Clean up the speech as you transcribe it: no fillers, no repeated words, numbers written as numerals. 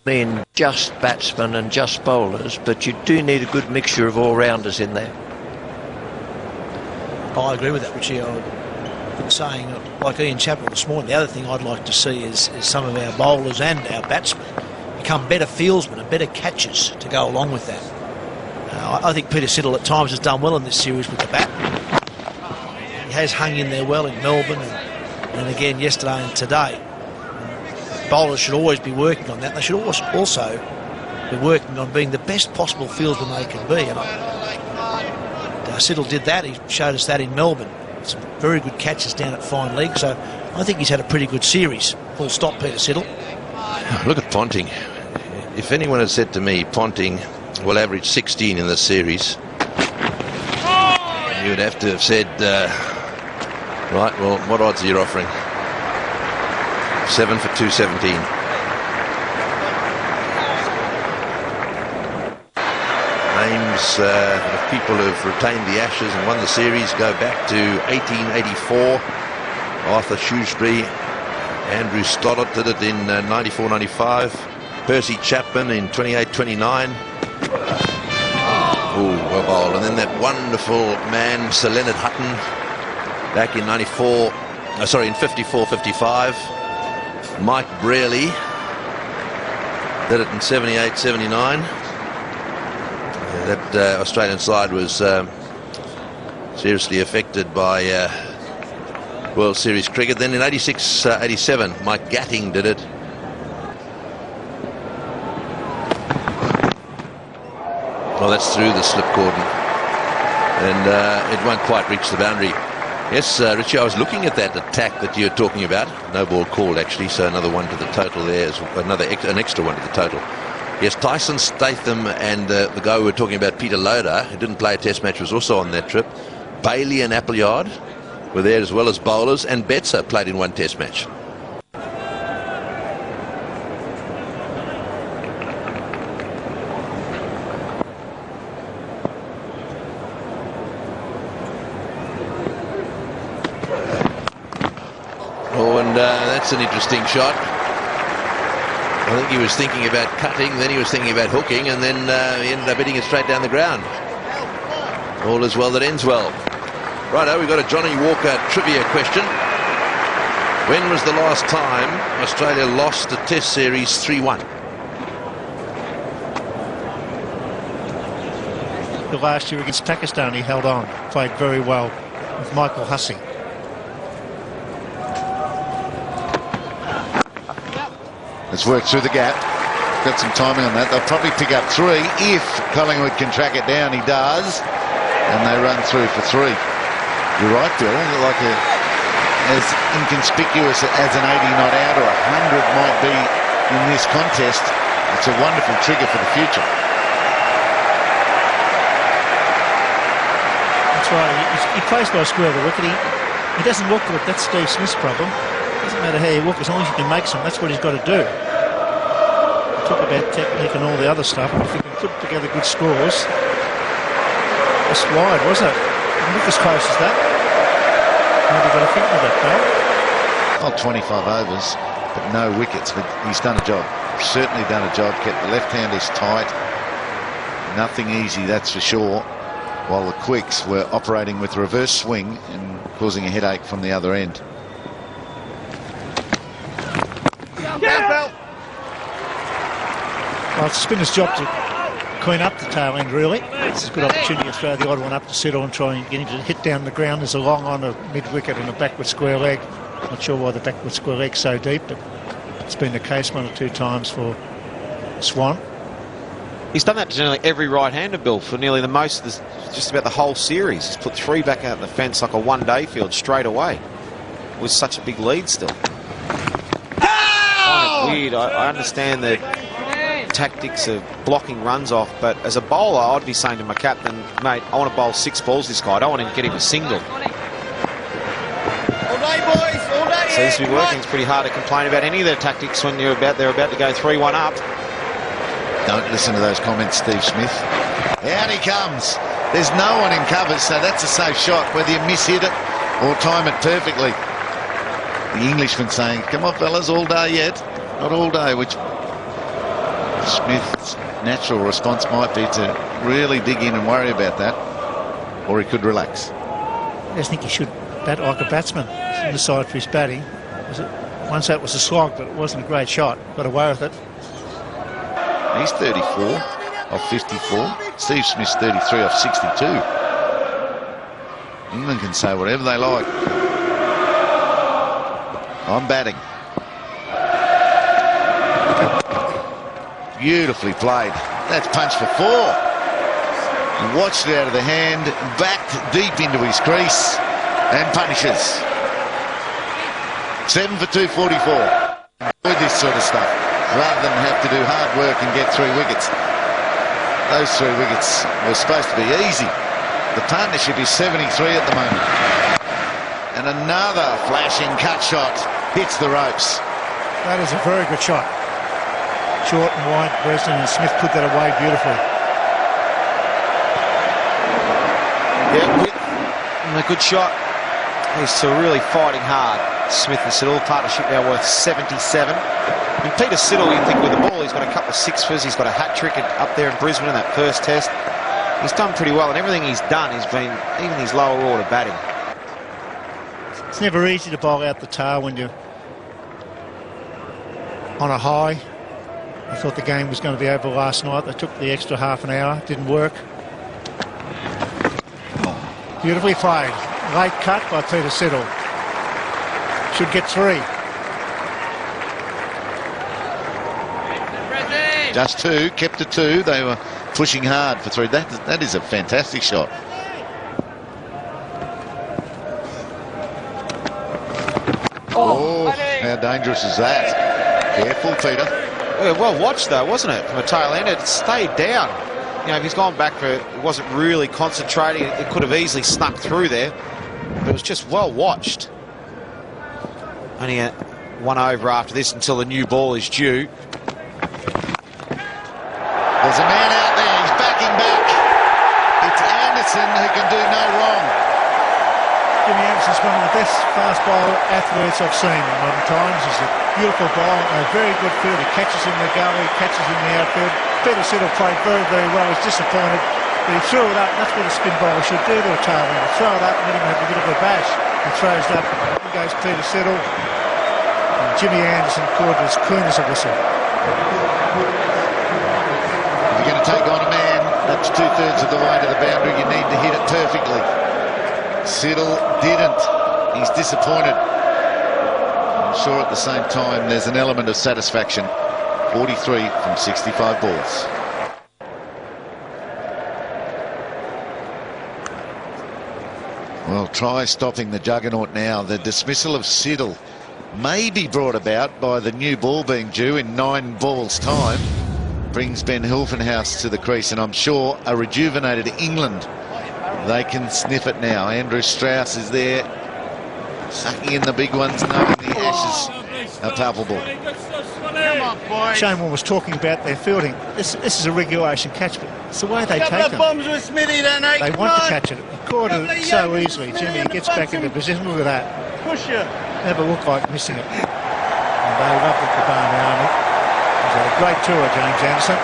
In just batsmen and just bowlers, but you do need a good mixture of all-rounders in there. I agree with that, Richie. I've been saying, like Ian Chappell this morning, the other thing I'd like to see is some of our bowlers and our batsmen become better fieldsmen and better catchers to go along with that. I think Peter Siddle at times has done well in this series with the bat. He has hung in there well in Melbourne and again yesterday and today. Bowlers should always be working on that. They should also be working on being the best possible fieldsman they can be. And Siddle did that. He showed us that in Melbourne. Some very good catches down at fine leg. So I think he's had a pretty good series. Full stop, Peter Siddle. Look at Ponting. If anyone had said to me Ponting will average 16 in this series, you would have to have said, right, well, what odds are you offering? 7 for 217. Names of people who have retained the Ashes and won the series go back to 1884. Arthur Shrewsbury, Andrew Stoddart did it in 94-95. Percy Chapman in 28-29. Oh, well bowled. And then that wonderful man, Sir Leonard Hutton, back in 54-55. Mike Brearley did it in 78-79. That Australian side was seriously affected by World Series cricket. Then in 86-87, Mike Gatting did it. Well, that's through the slip cordon, and it won't quite reach the boundary. Yes, Richie, I was looking at that attack that you're talking about. No ball called, actually, so another one to the total there, an extra one to the total. Yes, Tyson Statham and the guy we were talking about, Peter Loader, who didn't play a test match, was also on that trip. Bailey and Appleyard were there, as well as bowlers, and Betzer played in one test match. That's an interesting shot. I think he was thinking about cutting, then he was thinking about hooking, and then he ended up hitting it straight down the ground. All is well that ends well. Righto, we've got a Johnny Walker trivia question. When was the last time Australia lost a test series 3-1? The last year against Pakistan, he held on, played very well with Michael Hussey. It's worked through the gap. Got some timing on that. They'll probably pick up 3 if Collingwood can track it down. He does. And they run through for 3. You're right, Bill. Like as inconspicuous as an 80 not out or 100 might be in this contest, it's a wonderful trigger for the future. That's right. He plays by square of the wicket. He doesn't look good. That's Steve Smith's problem. Doesn't matter how you walk, as long as you can make some. That's what he's got to do. Talk about technique and all the other stuff. If you can put together good scores, just wide, wasn't it? Didn't look as close as that. Maybe got to think with that, though. Oh, 25 overs, but no wickets. But he's done a job. Certainly done a job. Kept the left-handers tight. Nothing easy, that's for sure. While the quicks were operating with reverse swing and causing a headache from the other end. Well, it's spinner's job to clean up the tail end, really. It's a good opportunity to throw the odd one up to settle and try and get him to hit down the ground. There's a long on, a mid-wicket and a backward square leg. Not sure why the backward square leg's so deep, but it's been the case 1 or 2 times for Swan. He's done that to nearly every right-hander, Bill, for nearly the most, just about the whole series. He's put 3 back out the fence like a one-day field straight away. With such a big lead still. Kind of weird. I understand the tactics of blocking runs off, but as a bowler, I'd be saying to my captain, mate, I want to bowl 6 balls this guy. I don't want to get him a single. All day, boys. All day. Seems to be working. It's pretty hard to complain about any of their tactics when they're about to go 3-1 up. Don't listen to those comments, Steve Smith. Out he comes. There's no one in cover, so that's a safe shot, whether you miss-hit it or time it perfectly. The Englishman saying, come on, fellas, all day yet. Not all day, which Smith's natural response might be to really dig in and worry about that, or he could relax. I just think he should bat like a batsman on the side for his batting. Once that was a slog, but it wasn't a great shot. Got away with it. He's 34 off 54. Steve Smith's 33 off 62. England can say whatever they like. I'm batting. Beautifully played. That's punch for 4. He watched it out of the hand, backed deep into his crease, and punishes. 7 for 244. Enjoy this sort of stuff, rather than have to do hard work and get 3 wickets. Those 3 wickets were supposed to be easy. The partnership is 73 at the moment. And another flashing cut shot hits the ropes. That is a very good shot. Short and wide, Bresnan and Smith put that away beautifully. Yeah, a good shot. He's still really fighting hard. Smith and Siddle, partnership now worth 77. I mean, Peter Siddle, you think with the ball, he's got a couple of sixers, he's got a hat-trick up there in Brisbane in that first test. He's done pretty well, and everything he's done has been, even his lower order batting. It's never easy to bowl out the tail when you're on a high. I thought the game was going to be over last night. They took the extra half an hour. Didn't work. Beautifully played. Late cut by Peter Siddle. Should get 3. Just 2, kept to 2. They were pushing hard for 3. That is a fantastic shot. Oh, how dangerous is that? Careful, Peter. Yeah, well watched though, wasn't it? From a tail end, it stayed down. You know, if he's gone back for it, wasn't really concentrating. It could have easily snuck through there, but it was just well watched. Only 1 over after this until the new ball is due. There's a man out there. He's backing back. It's Anderson who can do no wrong. Jimmy Anderson's one of the best fast bowler athletes I've seen in modern times. He's a beautiful bowler, a very good field. He catches in the gully, catches in the outfield. Peter Siddle played very, very well. He's disappointed, but he threw it up. That's what a spin bowler should do to a tail ender. Throw it up and let him have a bit of a bash. He throws it up. In goes Peter Siddle. And Jimmy Anderson caught as clean as a whistle. If you're going to take on a man that's 2/3 of the way to the boundary, you need to hit it perfectly. Siddle didn't. He's disappointed. I'm sure at the same time there's an element of satisfaction. 43 from 65 balls. Well, try stopping the juggernaut now. The dismissal of Siddle may be brought about by the new ball being due in 9 balls' time. Brings Ben Hilfenhaus to the crease, and I'm sure a rejuvenated England, they can sniff it now. Andrew Strauss is there, sucking in the big ones, knowing the Ashes are palpable. Shane Warne was talking about their fielding. This is a regulation catch, but it's the way they take them. They want to catch it. He caught it so easily. Jimmy gets back into position. Look at that. Never looked like missing it. And they love the Barney Army. It was a great tour, James Anderson.